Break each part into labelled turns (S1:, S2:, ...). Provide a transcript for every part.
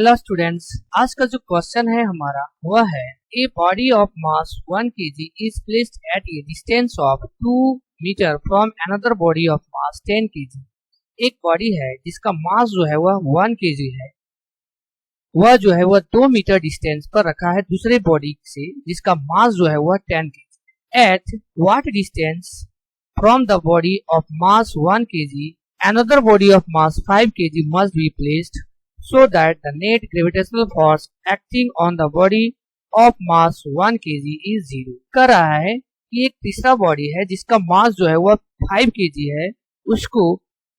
S1: Hello students, आज का जो क्वेश्चन है हमारा वह है a body of mass 1 kg is placed at a distance of 2 metre from another body of mass 10 kg। एक बॉडी है जिसका मास जो है वह 1 kg है, वह जो है वह 2 मीटर डिस्टेंस पर रखा है दूसरे बॉडी से जिसका मास जो है वह 10 kg। At what distance from the body of mass 1 kg another body of mass 5 kg must be placed so that the net gravitational force acting on the body of mass 1 kg is 0। कर रहा है कि एक तीसरा body है जिसका मास जो है वह 5 kg है, उसको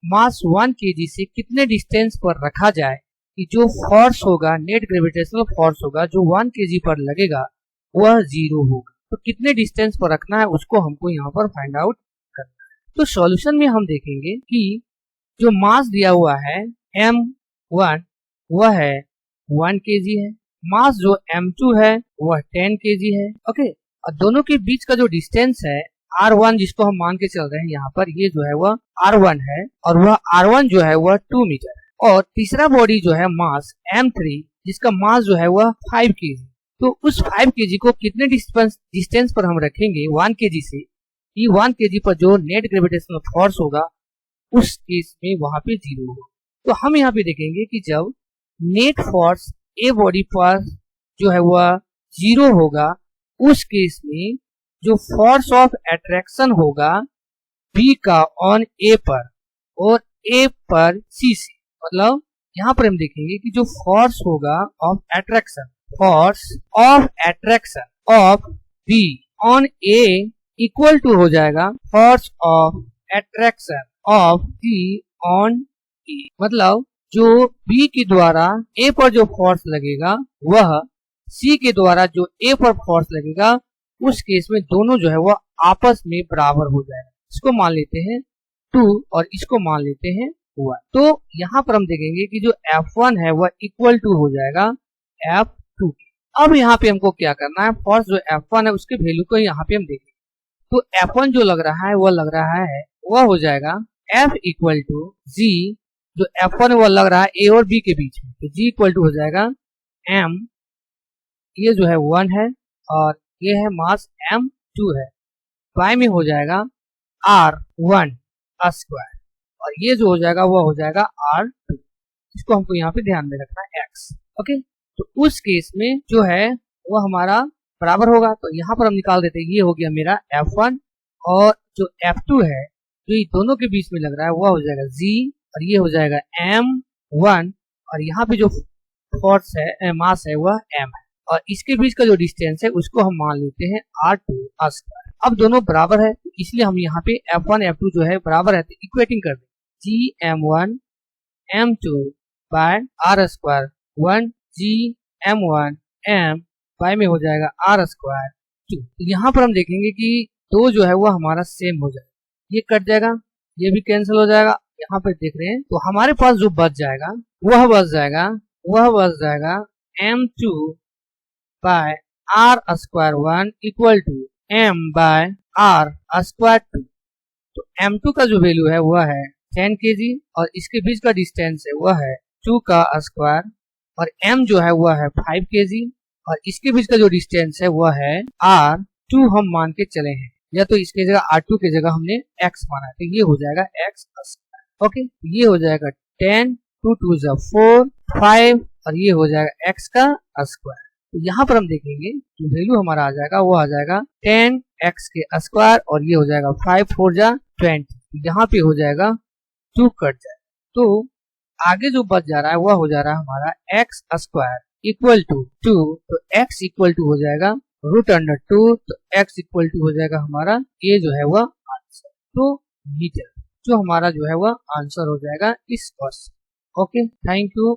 S1: मास 1 kg से कितने डिस्टेंस पर रखा जाए कि जो फोर्स होगा, नेट ग्रेविटेशनल फोर्स होगा जो 1 kg पर लगेगा वह 0 होगा। तो कितने डिस्टेंस पर रखना है उसको हमको यहाँ पर फाइंड आउट करना है। तो सॉल्यूशन में हम देखेंगे कि जो मास दिया हुआ है m1 वह है 1 kg है, मास जो m2 है वह 10 kg है। ओके, और दोनों के बीच का जो डिस्टेंस है r1 जिसको हम मान के चल रहे हैं यहाँ पर, ये जो है वह r1 है और वह r1 जो है वह 2 मीटर है। और तीसरा बॉडी जो है मास m3 जिसका मास जो है वह 5 kg। तो उस 5 kg को कितने डिस्टेंस पर हम रखेंगे 1 kg से, ये 1 kg पर जो नेट ग्रेविटेशनल फोर्स होगा उस केस में वहां पे 0 होगा। तो हम यहाँ पे देखेंगे कि जब नेट फोर्स ए बॉडी पर जो है वह 0 होगा, उस केस में जो फोर्स ऑफ अट्रैक्शन होगा बी का ऑन ए पर और ए पर सी से, मतलब यहाँ पर हम देखेंगे कि जो फोर्स होगा of attraction, force of attraction of B on A equal to हो जाएगा force of attraction of B on A. मतलब जो बी के द्वारा ए पर जो फोर्स लगेगा वह सी के द्वारा जो ए पर फोर्स लगेगा उस केस में दोनों जो है वह आपस में बराबर हो जाएगा। इसको मान लेते हैं 2 और इसको मान लेते हैं 1। तो यहाँ पर हम देखेंगे कि जो F1 है वह इक्वल टू हो जाएगा F2 के। अब यहाँ पे हमको क्या करना है, फोर्स जो F1 है उसके वैल्यू को यहाँ पे हम देखेंगे। तो F1 जो लग रहा है वह लग रहा है वह हो जाएगा F इक्वल टू जी, जो F1 वो लग रहा है A और B के बीच में, तो G इक्वल टू हो जाएगा M, ये जो है 1 है और ये है मास M2 है, y में हो जाएगा R1 स्क्वायर और ये जो हो जाएगा वो हो जाएगा R2। इसको हमको यहाँ पे ध्यान में रखना है X। ओके, तो उस केस में जो है वो हमारा बराबर होगा, तो यहाँ पर हम निकाल देते हैं, ये हो गया मेरा F1 और जो F2 है जो ये दोनों के बीच में लग रहा है वह हो जाएगा G और ये हो जाएगा M1 और यहाँ पे जो फोर्स है मास है वह M है और इसके बीच का जो डिस्टेंस है उसको हम मान लेते हैं R2 स्क्वायर। अब दोनों बराबर है इसलिए हम यहाँ पे F1 F2 जो है बराबर है तो इक्वेटिंग कर दें, G M1 M2 by R square 1 G M1 M y में हो जाएगा R स्क्वायर 2। तो यहाँ पर हम देखेंगे कि दो जो है वह हमारा सेम हो जाएगा, ये कट जाएगा, ये भी कैंसिल हो जाएगा। यहाँ पे देख रहे हैं तो हमारे पास जो बच जाएगा वह बच जाएगा M2 by R square 1 equal to M by R square 2। तो M2 का जो वैल्यू है वह है 10 kg और इसके बीच का डिस्टेंस है वह है 2 का स्क्वायर और M जो है वह है 5 kg और इसके बीच का जो डिस्टेंस है वह है R2 हम मान के चले हैं, या तो इसके जगह R2 के जगह हमने X माना, तो ये हो जाएगा X स्क्वायर। ओके, ये हो जाएगा 10 2 2 4 5 और ये हो जाएगा X का स्क्वायर। तो यहाँ पर हम देखेंगे जो वैल्यू हमारा आ जाएगा वो आ जाएगा 10x के स्क्वायर और ये हो जाएगा 5 4 जा 20, यहाँ पे हो जाएगा 2 कट जाएगा। तो आगे जो बच जा रहा है वह हो जा रहा है हमारा x स्क्वायर इक्वल टू 2, तो x इक्वल टू हो जाएगा √2, तो x इक्वल टू हो जाएगा हमारा ये जो है वह आंसर, तो मीटर जो हमारा जो है वह आंसर हो जाएगा इस क्वेश्चन। Okay, thank you.